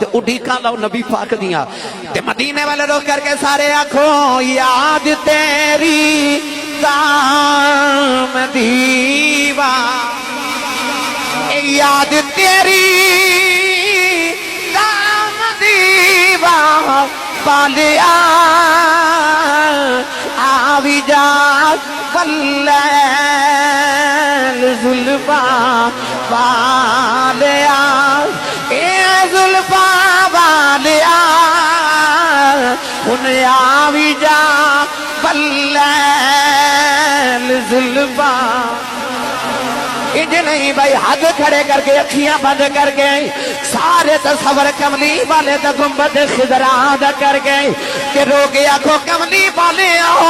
تے اڈیکاں لاؤ نبی پاک دیاں تے مدینے والے روک کر کے سارے آنکھوں یاد تیری دام دیوا یاد تیری دام دیوا پالیا آوی جا واللیل زلفا والیا اے زلفا والیا ان آوی جا واللیل زلفا انج نہیں بھائی ہاتھ کھڑے کر کے اکھیاں بند کر کے سارے تصور کملی والے دا گنبد خضرا دا کر کے کہ رو گیا کو کملی والے آؤ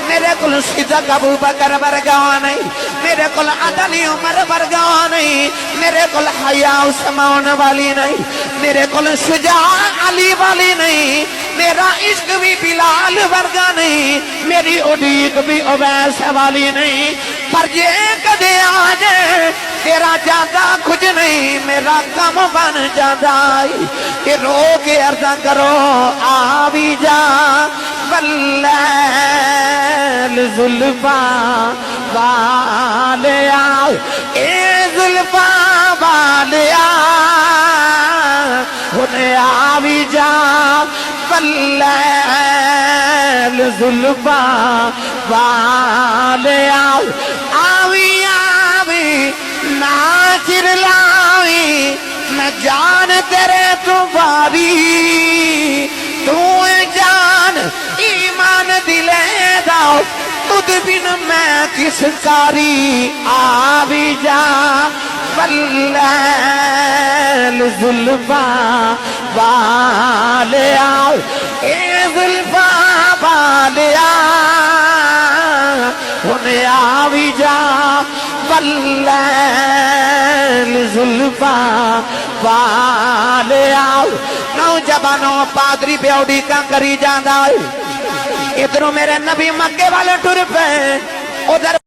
میرے کل صدق ابو بکر ورگا نہیں میرے کل عدل عمر ورگا نہیں میرے کل حیا عثمان والی نہیں میرے کل شجاع علی والی نہیں میرا عشق بھی بلال ورگا نہیں میری اڈیق بھی اویس والی نہیں پر یہ کدے آجے تیرا جاندہ کچھ نہیں میرا کم بن جاندہ کہ رو کے عرضہ کرو آوی جا واللیل زلفا والیا اے زلفا والیا انہیں آوی جا واللیل زلفا والیا آوی آوی ناچر لاوی میں جان تیرے تمہاری تو جان ایمان دلے داؤ تجھ بن میں کس کاری آوی جا واللیل زلفا والیا اے زلفا والیا انہیں آوی جا واللیل زلفا والیا نوجوانوں پادری بیوڑی کا کری جاندہ ادھروں میرے نبی مکے والے ٹر پہ ادھر